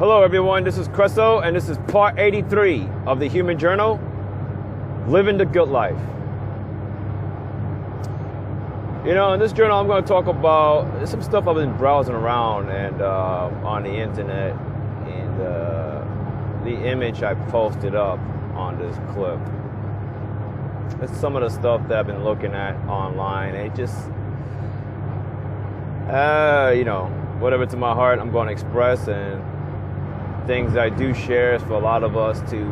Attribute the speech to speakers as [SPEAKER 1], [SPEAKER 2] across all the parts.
[SPEAKER 1] Hello everyone, this is Cresso and this is part 83 of the Human Journal, Living the Good Life. You know, in this journal I'm going to talk about some stuff I've been browsing around and on the internet, and the image I posted up on this clip. It's some of the stuff that I've been looking at online, and it just, whatever's in my heart I'm going to express, and things I do share is for a lot of us to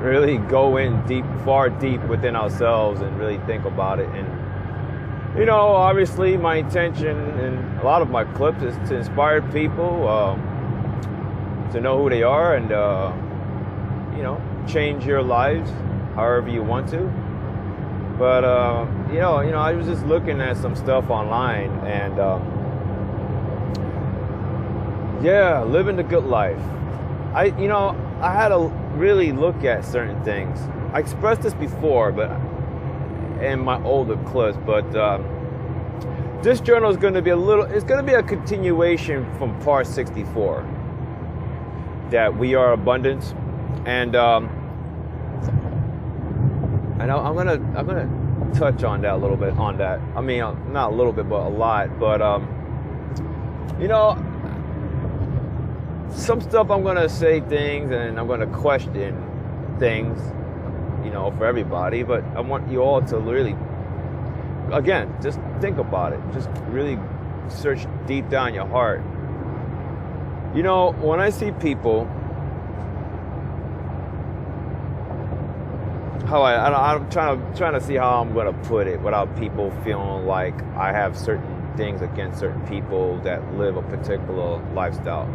[SPEAKER 1] really go in deep, far deep within ourselves and really think about it. And obviously my intention in a lot of my clips is to inspire people to know who they are and change your lives however you want to. But I was just looking at some stuff online, and living the good life. I had to really look at certain things. I expressed this before, but in my older clips, but this journal is going to be a continuation from part 64, that we are abundance, and I'm gonna touch on that a little bit. On that, I mean, not a little bit, but a lot. But some stuff I'm gonna say things, and I'm gonna question things, for everybody. But I want you all to really, again, just think about it. Just really search deep down your heart. When I see people, I'm trying to see how I'm gonna put it without people feeling like I have certain things against certain people that live a particular lifestyle.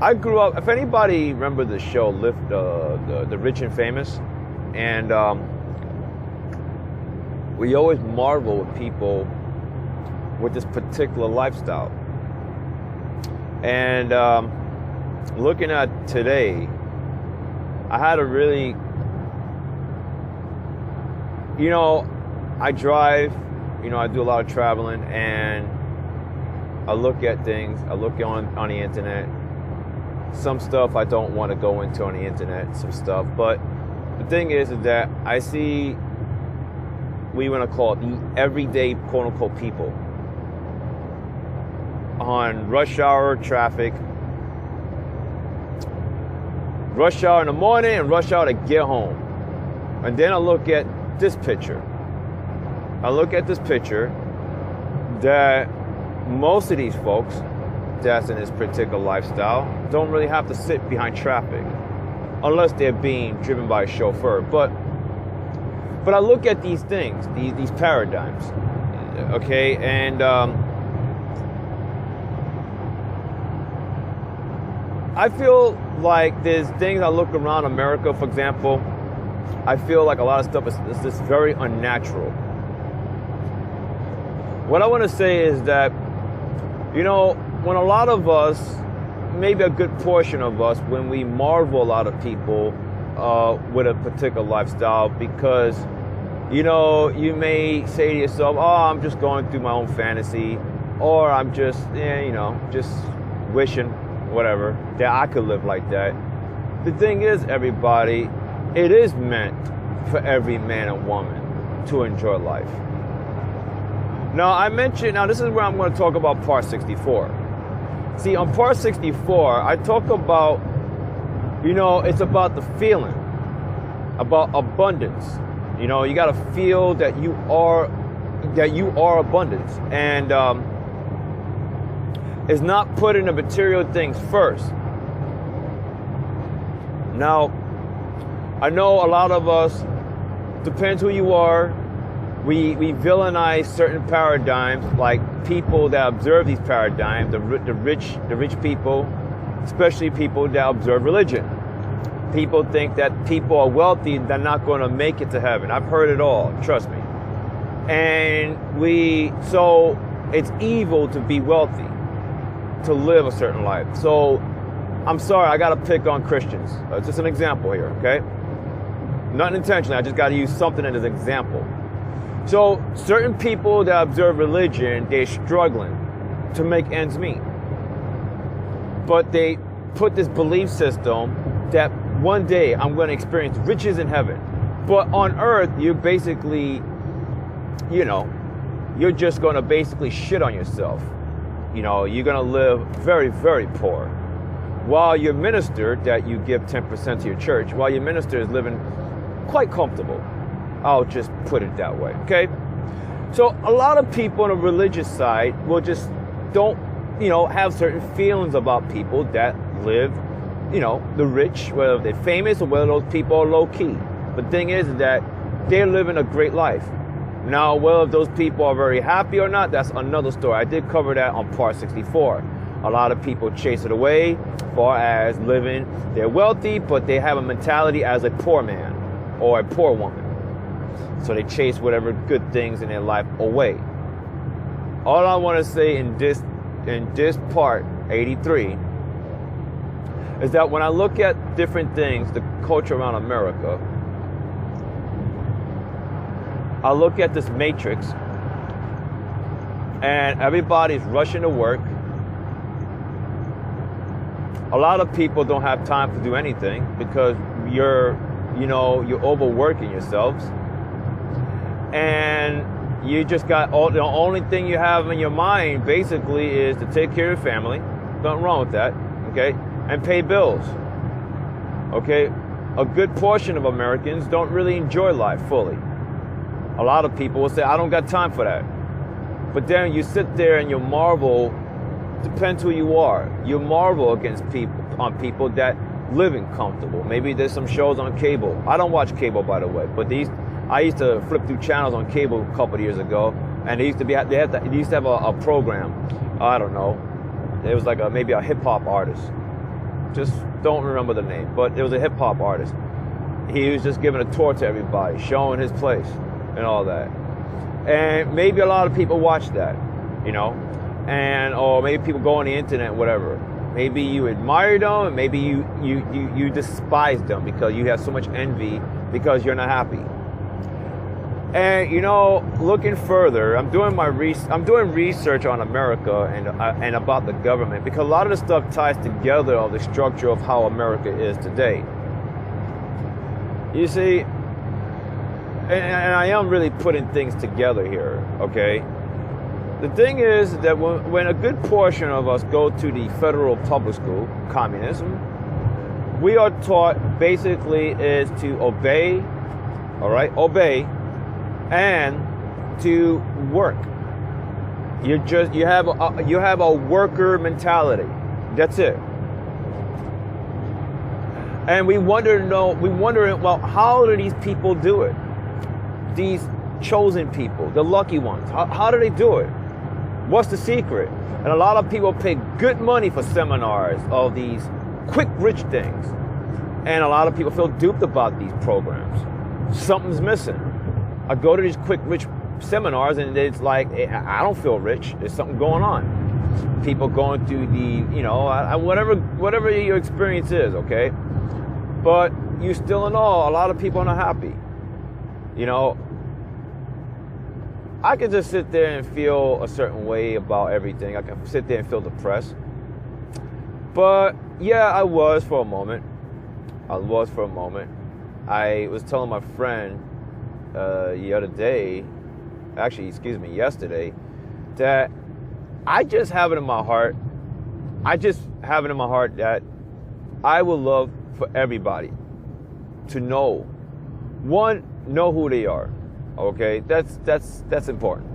[SPEAKER 1] I grew up, if anybody remember the show Lift, the Rich and Famous, and we always marvel with people with this particular lifestyle. And looking at today, I had to really, I drive, I do a lot of traveling, and I look at things, I look on the internet. Some stuff I don't want to go into on the internet, some stuff. But the thing is that I see, we want to call it the everyday quote unquote people on rush hour traffic, rush hour in the morning and rush hour to get home. And then I look at this picture. That most of these folks that's in this particular lifestyle don't really have to sit behind traffic unless they're being driven by a chauffeur. But I look at these things, these paradigms, okay, and I feel like there's things I look around America, for example, I feel like a lot of stuff is just very unnatural. What I want to say is that, when a lot of us, maybe a good portion of us, when we marvel a lot of people with a particular lifestyle, because, you may say to yourself, oh, I'm just going through my own fantasy, or I'm just, just wishing, whatever, that I could live like that. The thing is, everybody, it is meant for every man and woman to enjoy life. Now, this is where I'm going to talk about part 64. See, on part 64, I talk about, it's about the feeling, about abundance. You got to feel that you are abundance. And it's not putting the material things first. Now, I know a lot of us, depends who you are, we villainize certain paradigms, like people that observe these paradigms, the rich people, especially people that observe religion. People think that people are wealthy and they're not going to make it to heaven. I've heard it all, trust me. And so it's evil to be wealthy, to live a certain life. So I'm sorry, I got to pick on Christians. It's just an example here, okay? Not intentionally, I just got to use something as an example. So certain people that observe religion, they're struggling to make ends meet. but they put this belief system that one day I'm going to experience riches in heaven. But on earth, you're basically, you're just going to basically shit on yourself. You're going to live very, very poor. While your minister, that you give 10% to your church, while your minister is living quite comfortable. I'll just put it that way, okay? So a lot of people on the religious side will just don't, have certain feelings about people that live, the rich, whether they're famous or whether those people are low key. But the thing is that they're living a great life. Now, whether those people are very happy or not, that's another story. I did cover that on part 64. A lot of people chase it away as far as living. They're wealthy, but they have a mentality as a poor man or a poor woman. So they chase whatever good things in their life away. All I want to say in this part, 83, is that when I look at different things, the culture around America, I look at this matrix and everybody's rushing to work. A lot of people don't have time to do anything because you're overworking yourselves. And you just got the only thing you have in your mind basically is to take care of your family. Nothing wrong with that, okay? And pay bills, okay? A good portion of Americans don't really enjoy life fully. A lot of people will say, I don't got time for that. But then you sit there and you marvel, depends who you are, you marvel against people that living comfortable. Maybe there's some shows on cable. I don't watch cable, by the way, but I used to flip through channels on cable a couple of years ago, and they used to have a program. I don't know. It was like maybe a hip hop artist. Just don't remember the name, but it was a hip hop artist. He was just giving a tour to everybody, showing his place and all that. And maybe a lot of people watch that, or maybe people go on the internet, whatever. Maybe you admire them, and maybe you despise them because you have so much envy because you're not happy. And looking further, I'm doing research on America and about the government, because a lot of the stuff ties together of the structure of how America is today. You see, and I am really putting things together here, okay? The thing is that when a good portion of us go to the federal public school, communism, we are taught basically is to obey, all right, obey, and to work. You have a worker mentality. That's it. And we wonder, well, how do these people do it? These chosen people, the lucky ones. How do they do it? What's the secret? And a lot of people pay good money for seminars of these quick rich things. And a lot of people feel duped about these programs. Something's missing. I go to these quick rich seminars and it's like, I don't feel rich. There's something going on. People going through whatever your experience is, okay? But you still in all, a lot of people are not happy. I can just sit there and feel a certain way about everything. I can sit there and feel depressed. But yeah, I was for a moment. I was telling my friend yesterday, that I just have it in my heart. That I would love for everybody to know who they are. Okay, that's important.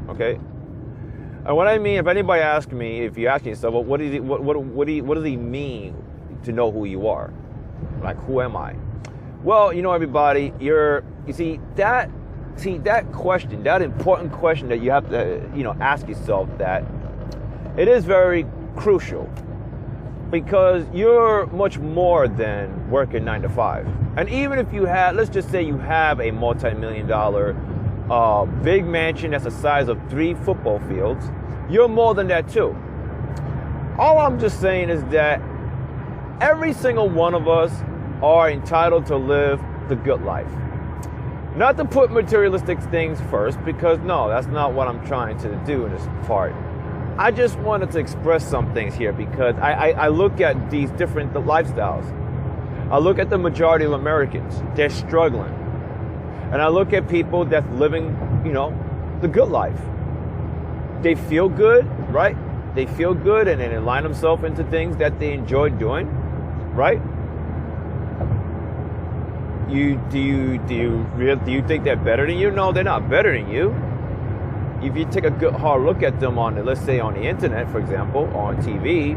[SPEAKER 1] Okay, and what I mean, if anybody asks me, if you ask yourself, well, what does he mean to know who you are? Like, who am I? Well, everybody, that question, that important question that you have to, ask yourself, that it is very crucial, because you're much more than working 9 to 5. And even if you have, let's just say you have a multi-million-dollar big mansion that's the size of 3 football fields, you're more than that too. All I'm just saying is that every single one of us are entitled to live the good life. Not to put materialistic things first, because no, that's not what I'm trying to do in this part. I just wanted to express some things here because I look at these different lifestyles. I look at the majority of Americans, they're struggling. And I look at people that's living, the good life. They feel good, right? They feel good and they align themselves into things that they enjoy doing, right? Do you think they're better than you? No, they're not better than you. If you take a good hard look at them let's say on the internet, for example, on TV,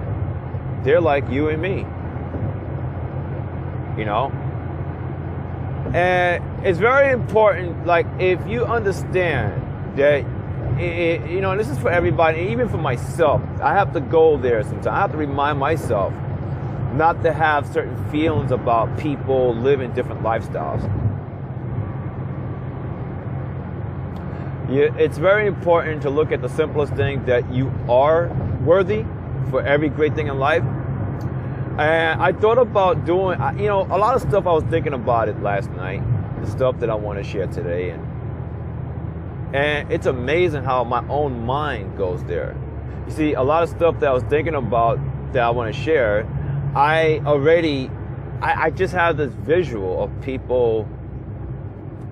[SPEAKER 1] they're like you and me. And it's very important, like, if you understand that, this is for everybody, even for myself. I have to go there sometimes. I have to remind myself not to have certain feelings about people living different lifestyles. It's very important to look at the simplest thing, that you are worthy for every great thing in life. And I thought about doing, a lot of stuff. I was thinking about it last night, the stuff that I want to share today. And it's amazing how my own mind goes there. You see, a lot of stuff that I was thinking about that I want to share, I just have this visual of people,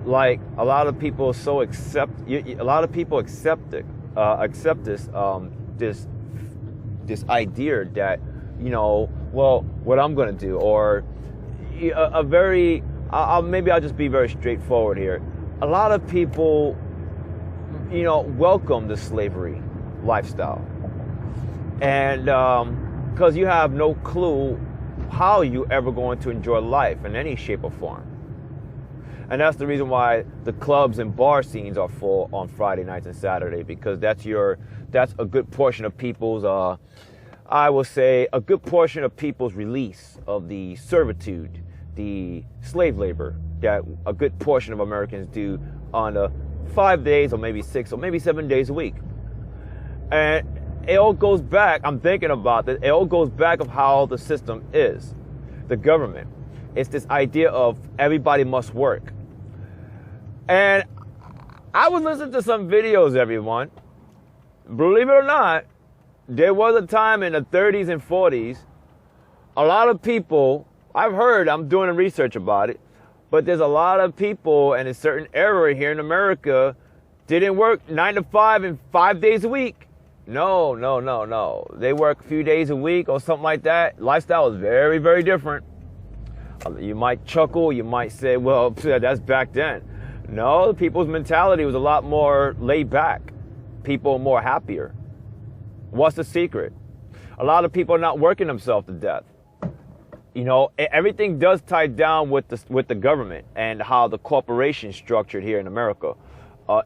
[SPEAKER 1] like a lot of people accept this idea that, well, what I'm going to do, or maybe I'll just be very straightforward here. A lot of people, welcome the slavery lifestyle. And because you have no clue how you ever going to enjoy life in any shape or form. And that's the reason why the clubs and bar scenes are full on Friday nights and Saturday, because that's a good portion of people's I will say a good portion of people's release of the servitude, the slave labor that a good portion of Americans do on 5 days or maybe 6 or maybe 7 days a week. And it all goes back, I'm thinking about this, it all goes back of how the system is, the government. It's this idea of everybody must work. And I was listening to some videos, everyone. Believe it or not, there was a time in the 30s and 40s, a lot of people, I've heard, I'm doing research about it, but there's a lot of people in a certain era here in America didn't work 9 to 5 and 5 days a week. No. They work a few days a week or something like that. Lifestyle is very, very different. You might chuckle, you might say, well, that's back then. No, people's mentality was a lot more laid back. People are more happier. What's the secret? A lot of people are not working themselves to death. Everything does tie down with the government and how the corporation structured here in America.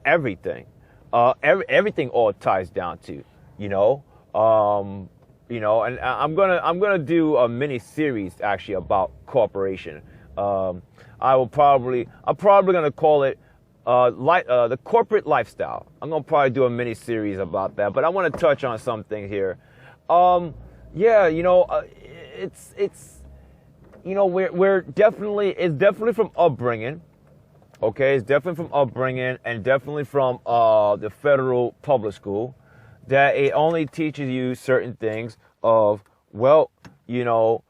[SPEAKER 1] Everything all ties down to, and I'm gonna do a mini series actually about corporation. I'm probably gonna call it the corporate lifestyle. I'm gonna probably do a mini series about that, but I want to touch on something here. It's definitely from upbringing. Okay, it's definitely from upbringing and definitely from the federal public school, that it only teaches you certain things of, well, you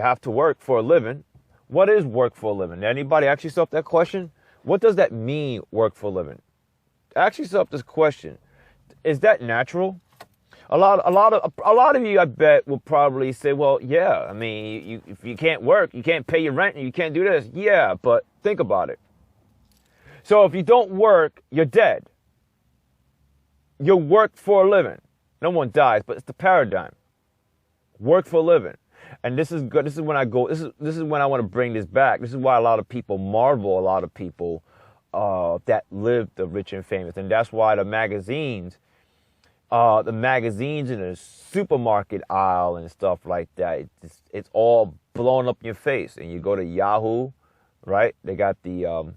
[SPEAKER 1] have to work for a living. What is work for a living? Anybody ask yourself that question? What does that mean, work for a living? Ask yourself this question. Is that natural? A lot of you, I bet, will probably say, well, yeah, I mean, if you can't work, you can't pay your rent, and you can't do this. Yeah, but think about it. So if you don't work, you're dead. You work for a living. No one dies, but it's the paradigm. Work for a living. And this is good. This is when I want to bring this back. This is why a lot of people marvel, a lot of people that live the rich and famous. And that's why the magazines in the supermarket aisle and stuff like that, it's all blown up in your face. And you go to Yahoo, right? They got the,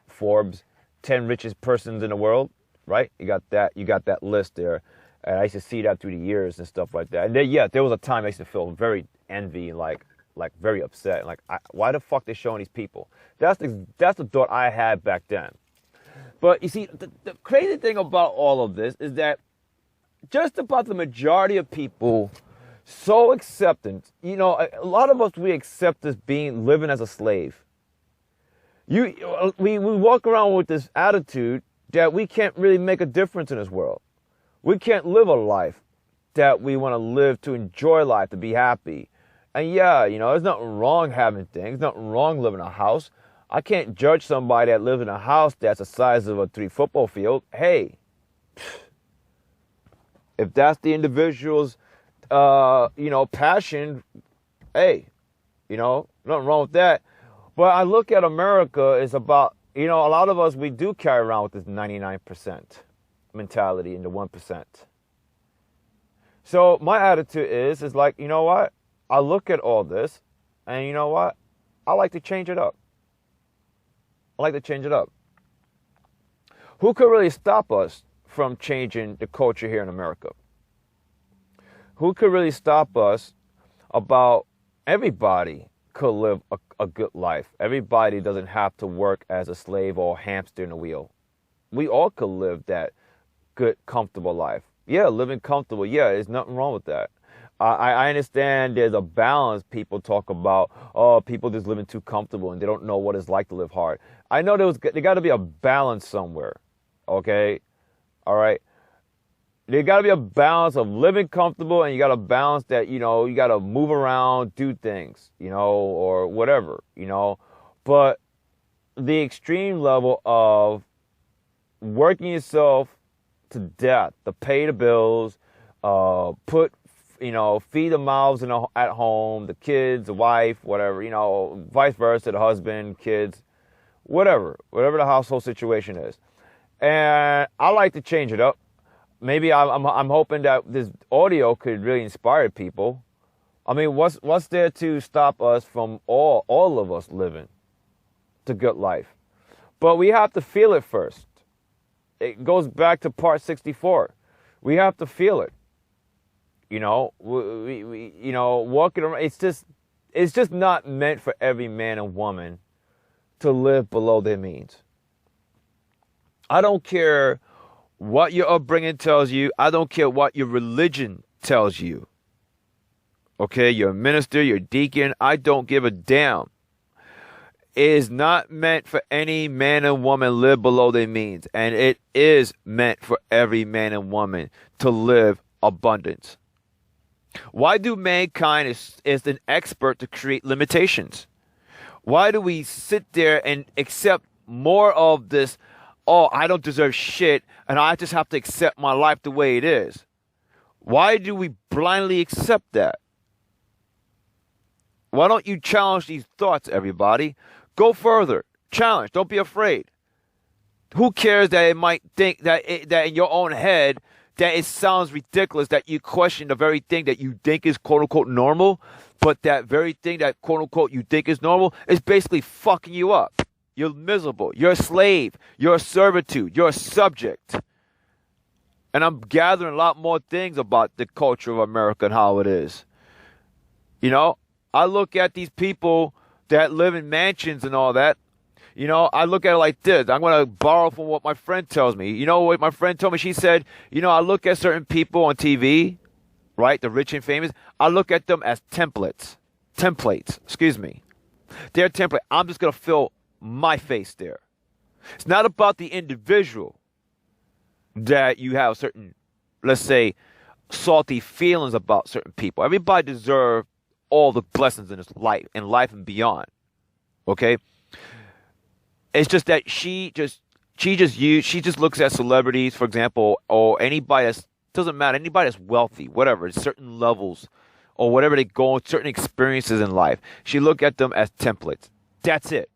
[SPEAKER 1] Forbes 10 richest persons in the world, right? You got that list there. And I used to see that through the years and stuff like that. And there was a time I used to feel very envy, like very upset. Like, why the fuck they showing these people? That's the thought I had back then. But you see, the crazy thing about all of this is that just about the majority of people so acceptant. You know, a lot of us, we accept this living as a slave. We walk around with this attitude that we can't really make a difference in this world. We can't live a life that we want to live, to enjoy life, to be happy. And yeah, you know, there's nothing wrong having things, nothing wrong living in a house. I can't judge somebody that lives in a house that's the size of a 3 football field. Hey, if that's the individual's, passion, hey, nothing wrong with that. But I look at America as about, a lot of us, we do carry around with this 99% mentality in the 1%. So my attitude is like, you know what? I look at all this, and you know what? I like to change it up. Who could really stop us from changing the culture here in America? Who could really stop us about everybody could live a good life? Everybody doesn't have to work as a slave or a hamster in a wheel. We all could live that good, comfortable life. Yeah, living comfortable. Yeah, there's nothing wrong with that. I understand there's a balance. People talk about, people just living too comfortable and they don't know what it's like to live hard. I know there got to be a balance somewhere. Okay? All right? There got to be a balance of living comfortable, and you got to balance that, you got to move around, do things, or whatever, But the extreme level of working yourself to death to pay the bills, feed the mouths at home, the kids, the wife, whatever, vice versa, the husband, kids, whatever the household situation is. And I like to change it up. Maybe I'm hoping that this audio could really inspire people. I mean, what's there to stop us from all of us living the good life? But we have to feel it first. It goes back to part 64. We have to feel it. We walking around. It's just not meant for every man and woman to live below their means. I don't care what your upbringing tells you. I don't care what your religion tells you. Okay, you're a minister, you're a deacon. I don't give a damn. It is not meant for any man and woman live below their means. And it is meant for every man and woman to live abundance. Why do mankind is an expert to create limitations? Why do we sit there and accept more of this, I don't deserve shit, and I just have to accept my life the way it is? Why do we blindly accept that? Why don't you challenge these thoughts, everybody? Go further. Challenge. Don't be afraid. Who cares that it might think that in your own head that it sounds ridiculous that you question the very thing that you think is quote-unquote normal, but that very thing that quote-unquote you think is normal is basically fucking you up. You're miserable. You're a slave. You're a servitude. You're a subject. And I'm gathering a lot more things about the culture of America and how it is. I look at these people that live in mansions and all that. I look at it like this. I'm going to borrow from what my friend tells me. You know what my friend told me? She said, I look at certain people on TV, right? The rich and famous. I look at them as templates. Excuse me. They're template. I'm just going to fill my face there. It's not about the individual that you have certain, let's say, salty feelings about certain people. Everybody deserves all the blessings in this life and beyond. Okay? It's just that she just looks at celebrities, for example, or anybody that's, doesn't matter, anybody that's wealthy, whatever, certain levels or whatever they go on, certain experiences in life. She look at them as templates. That's it.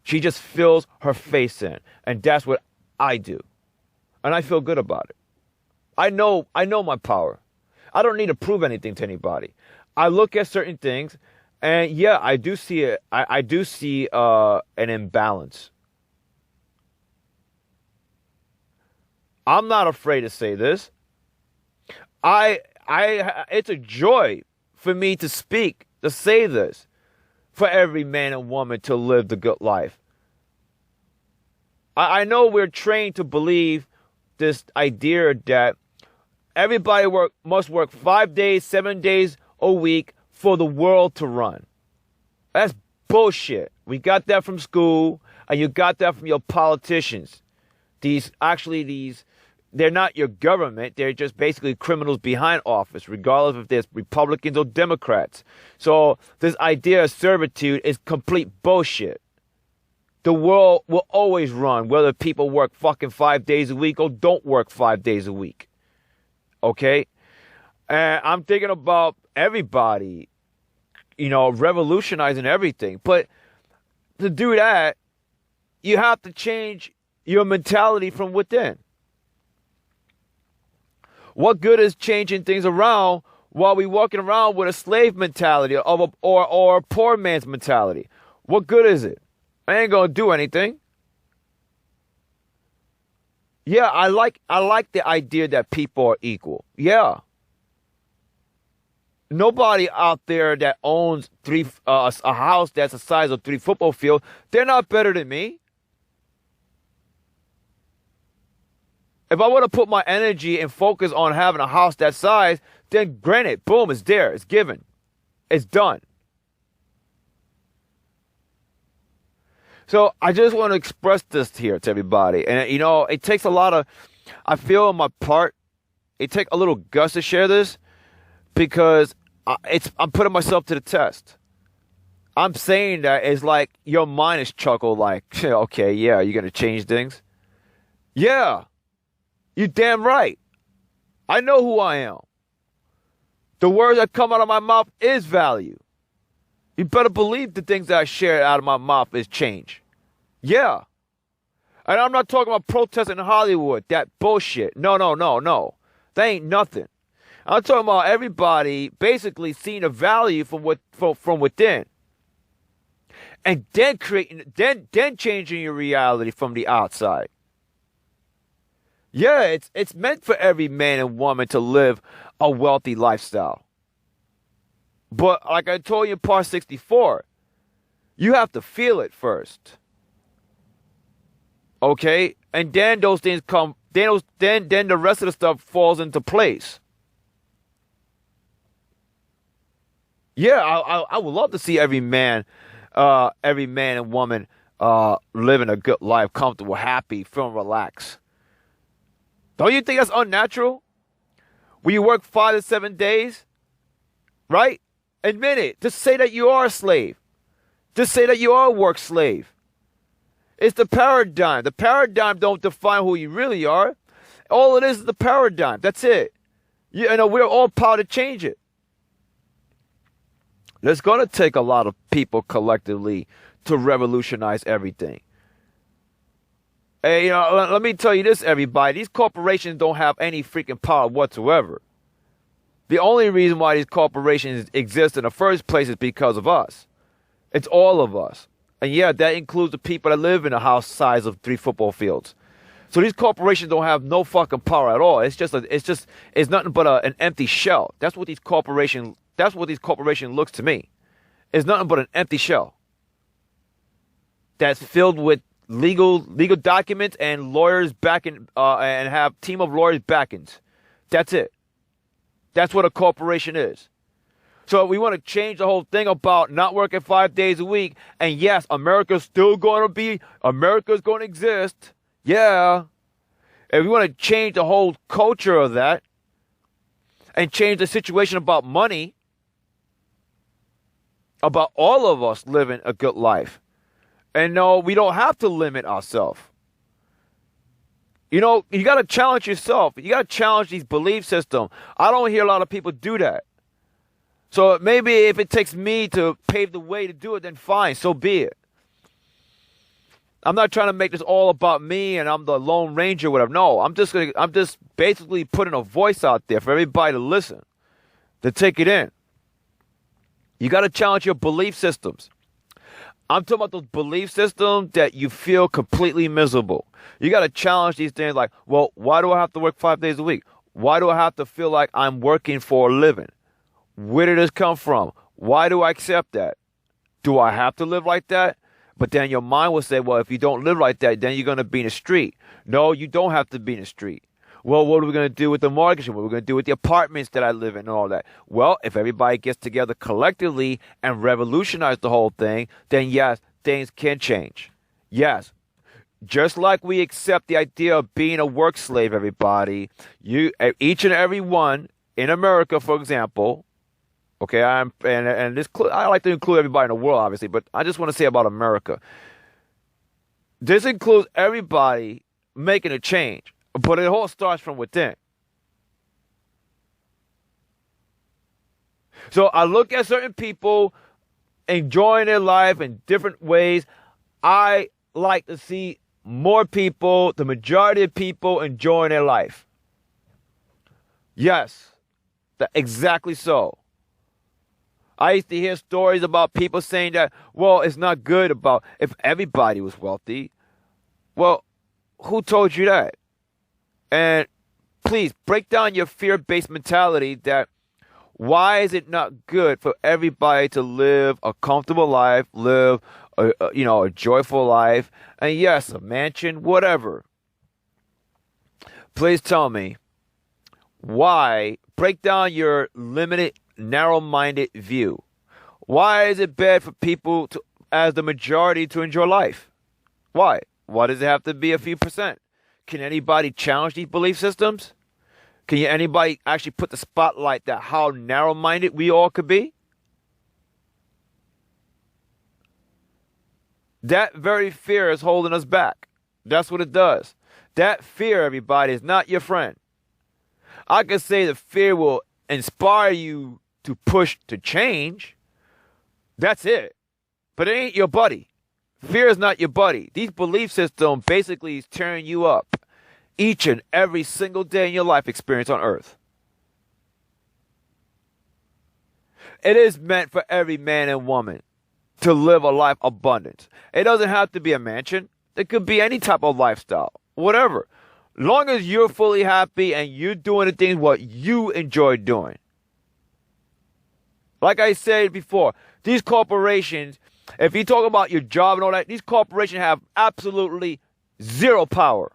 [SPEAKER 1] She just fills her face in, and that's what I do. And I feel good about it. I know my power. I don't need to prove anything to anybody. I look at certain things, and yeah, I do see it. I do see an imbalance. I'm not afraid to say this. It's a joy for me to speak, to say this, for every man and woman to live the good life. I know we're trained to believe this idea that everybody must work 5 days, 7 days a week for the world to run. That's bullshit. We got that from school, and you got that from your politicians. They're not your government. They're just basically criminals behind office, regardless if there's Republicans or Democrats. So this idea of servitude is complete bullshit. The world will always run, whether people work fucking 5 days a week or don't work 5 days a week. Okay? And I'm thinking about everybody, revolutionizing everything. But to do that, you have to change your mentality from within. What good is changing things around while we walking around with a slave mentality or a poor man's mentality? What good is it? I ain't gonna do anything. Yeah, I like the idea that people are equal. Yeah. Nobody out there that owns a house that's the size of 3 football fields, they're not better than me. If I were to put my energy and focus on having a house that size, then granted, boom, it's there. It's given. It's done. So I just want to express this here to everybody. And, it takes a lot of, I feel on my part, it takes a little guts to share this because I'm putting myself to the test. I'm saying that it's like your mind is chuckled like, okay, yeah, you're going to change things? Yeah. You damn right. I know who I am. The words that come out of my mouth is value. You better believe the things that I share out of my mouth is change. Yeah. And I'm not talking about protests in Hollywood, that bullshit. No. That ain't nothing. I'm talking about everybody basically seeing the value from within. And then then changing your reality from the outside. Yeah, it's meant for every man and woman to live a wealthy lifestyle. But like I told you in part 64, you have to feel it first. Okay? And then those things come, then the rest of the stuff falls into place. Yeah, I would love to see every man and woman living a good life, comfortable, happy, feeling relaxed. Don't you think that's unnatural? When you work 5 to 7 days, right? Admit it. Just say that you are a slave. Just say that you are a work slave. It's the paradigm. The paradigm don't define who you really are. All it is the paradigm. That's it. We're all power to change it. There's going to take a lot of people collectively to revolutionize everything. Hey, let me tell you this, everybody. These corporations don't have any freaking power whatsoever. The only reason why these corporations exist in the first place is because of us. It's all of us. And yeah, that includes the people that live in a house size of 3 football fields. So these corporations don't have no fucking power at all. It's nothing but an empty shell. That's what these corporations looks to me. It's nothing but an empty shell. That's filled with legal documents and lawyers backing and have team of lawyers backings. That's it. That's what a corporation is. So we want to change the whole thing about not working 5 days a week. And yes, America's going to exist. Yeah. And we want to change the whole culture of that and change the situation about money, about all of us living a good life. And no, we don't have to limit ourselves. You got to challenge yourself. You got to challenge these belief systems. I don't hear a lot of people do that. So maybe if it takes me to pave the way to do it, then fine, so be it. I'm not trying to make this all about me and I'm the Lone Ranger or whatever. No, I'm just basically putting a voice out there for everybody to listen, to take it in. You got to challenge your belief systems. I'm talking about those belief systems that you feel completely miserable. You got to challenge these things like, well, why do I have to work 5 days a week? Why do I have to feel like I'm working for a living? Where did this come from? Why do I accept that? Do I have to live like that? But then your mind will say, well, if you don't live like that, then you're going to be in the street. No, you don't have to be in the street. Well, what are we going to do with the mortgage? What are we going to do with the apartments that I live in and all that? Well, if everybody gets together collectively and revolutionize the whole thing, then yes, things can change. Yes. Just like we accept the idea of being a work slave, everybody, each and every one in America, for example, okay, I like to include everybody in the world, obviously, but I just want to say about America. This includes everybody making a change, but it all starts from within. So I look at certain people enjoying their life in different ways. I like to see more people, the majority of people, enjoying their life. Yes, exactly so. I used to hear stories about people saying that, well, it's not good about if everybody was wealthy. Well, who told you that? And please break down your fear-based mentality that why is it not good for everybody to live a comfortable life, live a joyful life, and yes, a mansion, whatever. Please tell me why. Break down your limited, narrow-minded view. Why is it bad for people as the majority to enjoy life? Why? Why does it have to be a few percent? Can anybody challenge these belief systems? Can anybody actually put the spotlight that how narrow-minded we all could be? That very fear is holding us back. That's what it does. That fear, everybody, is not your friend. I could say the fear will inspire you to push to change. That's it. But it ain't your buddy. Fear is not your buddy. These belief systems basically is tearing you up each and every single day in your life experience on earth. It is meant for every man and woman to live a life abundant. It doesn't have to be a mansion. It could be any type of lifestyle, whatever. Long as you're fully happy and you're doing the things what you enjoy doing. Like I said before, these corporations, if you talk about your job and all that, these corporations have absolutely zero power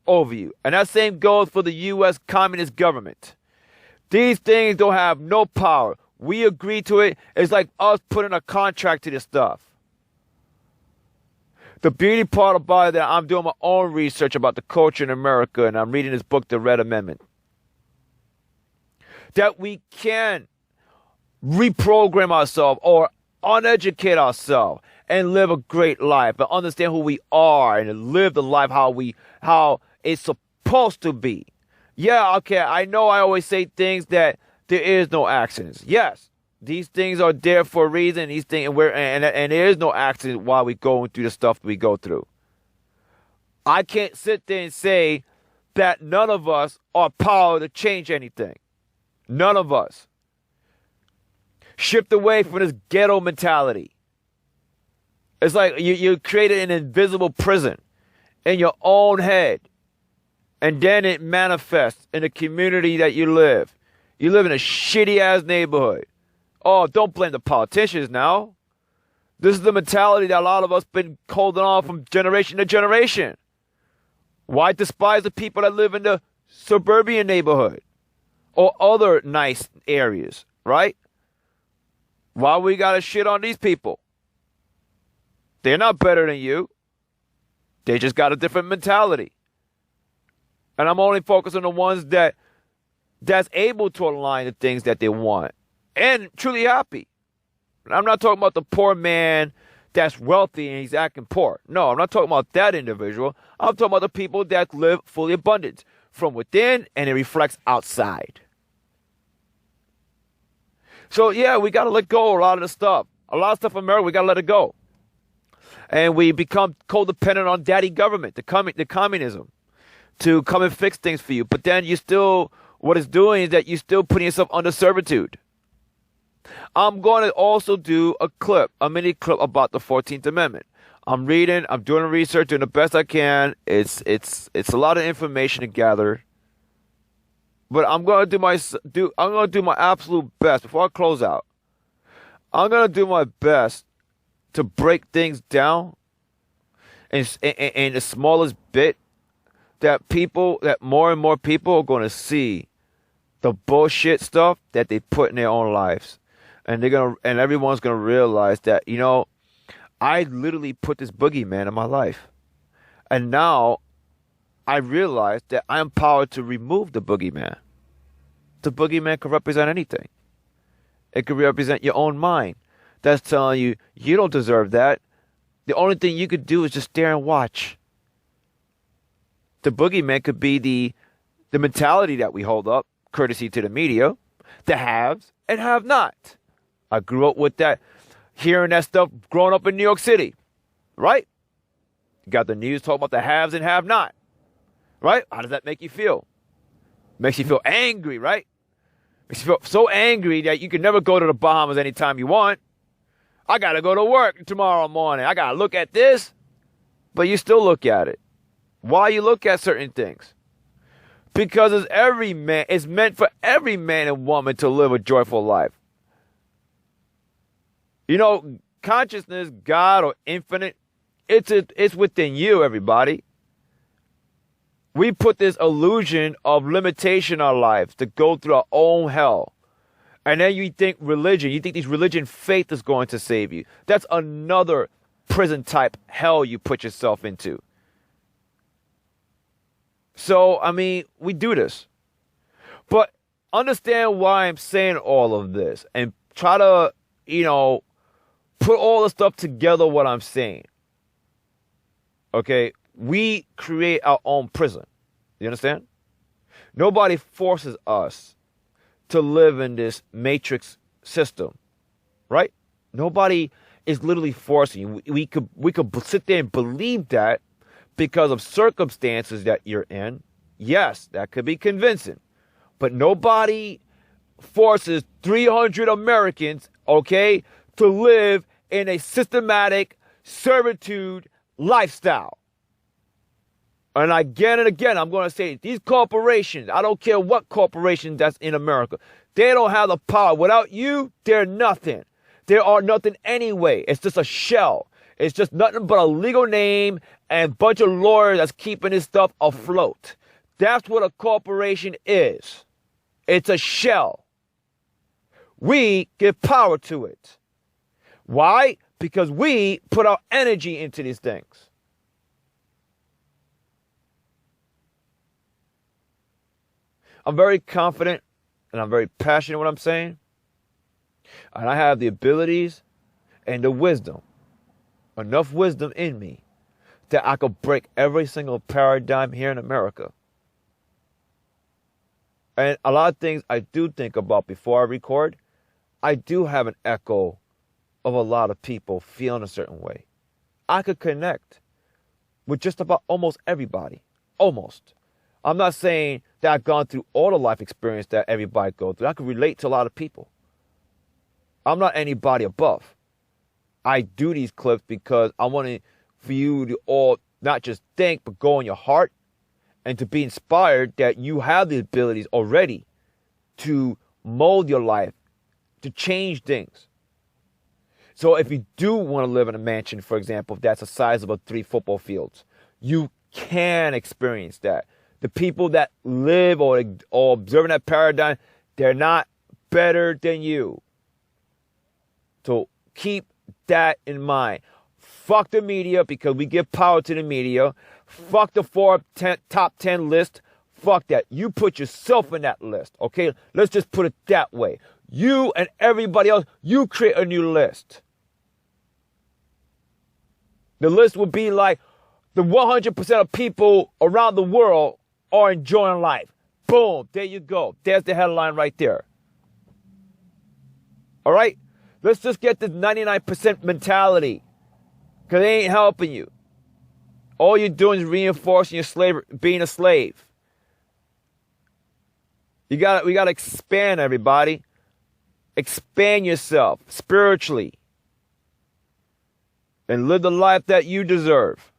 [SPEAKER 1] over you. And that same goes for the U.S. communist government. These things don't have no power. We agree to it. It's like us putting a contract to this stuff. The beauty part about it that I'm doing my own research about the culture in America, and I'm reading this book, The Red Amendment, that we can reprogram ourselves or uneducate ourselves and live a great life and understand who we are and live the life how it's supposed to be. Yeah, okay, I know I always say things that there is no accidents. Yes, these things are there for a reason. These things, and there is no accident while we're going through the stuff we go through. I can't sit there and say that none of us are power to change anything. None of us. Shift away from this ghetto mentality. It's like you created an invisible prison in your own head. And then it manifests in the community that you live. You live in a shitty-ass neighborhood. Oh, don't blame the politicians now. This is the mentality that a lot of us been holding on from generation to generation. Why despise the people that live in the suburban neighborhood or other nice areas, right? Why we gotta shit on these people? They're not better than you. They just got a different mentality. And I'm only focused on the ones that's able to align the things that they want and truly happy. I'm not talking about the poor man that's wealthy and he's acting poor. No, I'm not talking about that individual. I'm talking about the people that live fully abundant from within and it reflects outside. So yeah, we got to let go of a lot of the stuff. A lot of stuff in America, we got to let it go. And we become codependent on daddy government, the communism, to come and fix things for you. But then what it's doing is that you're still putting yourself under servitude. I'm going to also do a mini clip about the 14th Amendment. I'm reading, I'm doing research, doing the best I can. It's a lot of information to gather. But I'm going to do my absolute best before I close out. I'm going to do my best to break things down in the smallest bit that more and more people are going to see the bullshit stuff that they put in their own lives. And everyone's going to realize that, I literally put this boogeyman in my life. And now I realize that I am empowered to remove the boogeyman. The boogeyman can represent anything. It could represent your own mind. That's telling you, you don't deserve that. The only thing you could do is just stare and watch. The boogeyman could be the mentality that we hold up, courtesy to the media, the haves and have not. I grew up with that, hearing that stuff growing up in New York City, right? You got the news talking about the haves and have not, right? How does that make you feel? Makes you feel angry, right? Makes you feel so angry that you can never go to the Bahamas anytime you want. I got to go to work tomorrow morning. I got to look at this. But you still look at it. Why you look at certain things? Because it's meant for every man and woman to live a joyful life. Consciousness, God, or infinite, it's within you, everybody. We put this illusion of limitation in our lives to go through our own hell. And then you think this religion faith is going to save you. That's another prison type hell you put yourself into. So, we do this. But understand why I'm saying all of this and try to, put all the stuff together what I'm saying. Okay? We create our own prison. You understand? Nobody forces us to live in this matrix system, right? Nobody is literally forcing you. We could sit there and believe that because of circumstances that you're in. Yes, that could be convincing. But nobody forces 300 Americans, okay, to live in a systematic servitude lifestyle. And again, I'm going to say, these corporations, I don't care what corporation that's in America, they don't have the power. Without you, they're nothing. They are nothing anyway. It's just a shell. It's just nothing but a legal name and a bunch of lawyers that's keeping this stuff afloat. That's what a corporation is. It's a shell. We give power to it. Why? Because we put our energy into these things. I'm very confident and I'm very passionate in what I'm saying. And I have the abilities and the wisdom, enough wisdom in me, that I could break every single paradigm here in America. And a lot of things I do think about before I record, I do have an echo of a lot of people feeling a certain way. I could connect with just about almost everybody. Almost. I'm not saying that I've gone through all the life experience that everybody goes through. I can relate to a lot of people. I'm not anybody above. I do these clips because I want for you to all not just think, but go in your heart and to be inspired that you have the abilities already to mold your life, to change things. So if you do want to live in a mansion, for example, that's the size of 3 football fields, you can experience that. The people that live or observe that paradigm, they're not better than you. So keep that in mind. Fuck the media because we give power to the media. Fuck the top 10 list. Fuck that. You put yourself in that list, okay? Let's just put it that way. You and everybody else, you create a new list. The list would be like the 100% of people around the world are enjoying life. Boom, there you go. There's the headline right there. All right? Let's just get this 99% mentality because it ain't helping you. All you're doing is reinforcing your being a slave. We gotta expand, everybody. Expand yourself spiritually. And live the life that you deserve.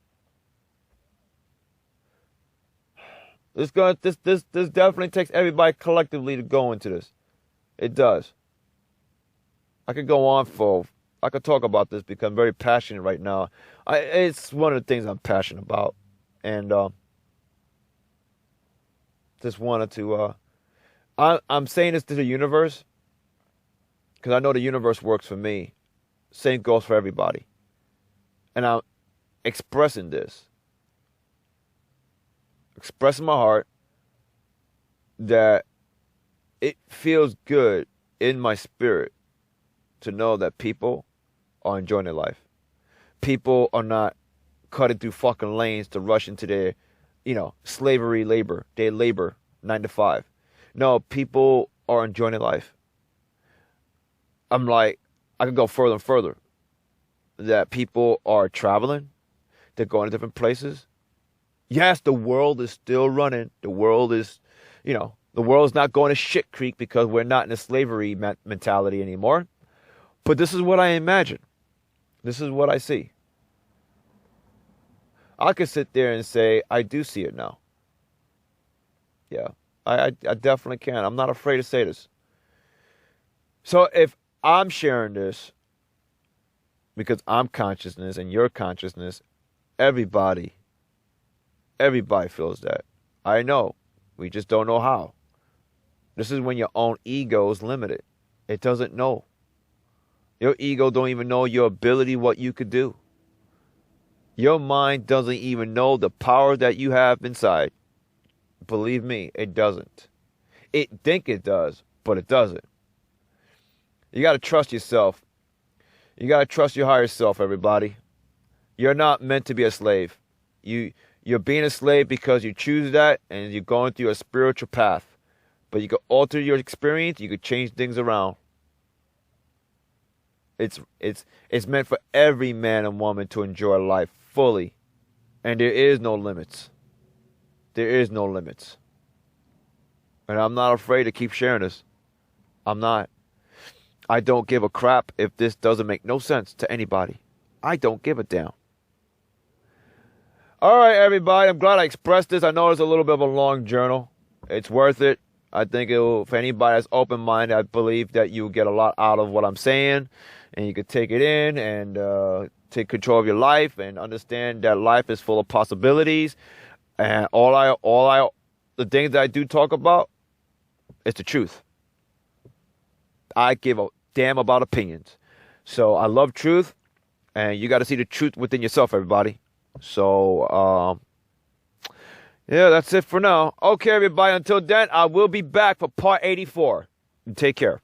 [SPEAKER 1] This definitely takes everybody collectively to go into this. It does. I could go on I could talk about this because I'm very passionate right now. It's one of the things I'm passionate about. And Just wanted to. I'm saying this to the universe because I know the universe works for me. Same goes for everybody. And I'm expressing this. Expressing my heart that it feels good in my spirit to know that people are enjoying their life. People are not cutting through fucking lanes to rush into their, slavery labor. They labor 9 to 5. No, people are enjoying their life. I'm like, I could go further and further. That people are traveling. They're going to different places. Yes, the world is still running. The world is, the world's not going to shit creek because we're not in a slavery mentality anymore. But this is what I imagine. This is what I see. I could sit there and say, I do see it now. Yeah, I definitely can. I'm not afraid to say this. So if I'm sharing this because I'm consciousness and you're consciousness, everybody feels that. I know. We just don't know how. This is when your own ego is limited. It doesn't know. Your ego don't even know your ability, what you could do. Your mind doesn't even know the power that you have inside. Believe me, it doesn't. It think it does, but it doesn't. You got to trust yourself. You got to trust your higher self, everybody. You're not meant to be a slave. You're being a slave because you choose that and you're going through a spiritual path. But you can alter your experience. You can change things around. It's meant for every man and woman to enjoy life fully. And there is no limits. There is no limits. And I'm not afraid to keep sharing this. I'm not. I don't give a crap if this doesn't make no sense to anybody. I don't give a damn. All right, everybody. I'm glad I expressed this. I know it's a little bit of a long journal. It's worth it. I think it will, for anybody that's open-minded, I believe that you'll get a lot out of what I'm saying. And you could take it in and take control of your life and understand that life is full of possibilities. And the things that I do talk about, it's the truth. I give a damn about opinions. So I love truth, and you got to see the truth within yourself, everybody. So, yeah, that's it for now. Okay, everybody, until then, I will be back for part 84. Take care.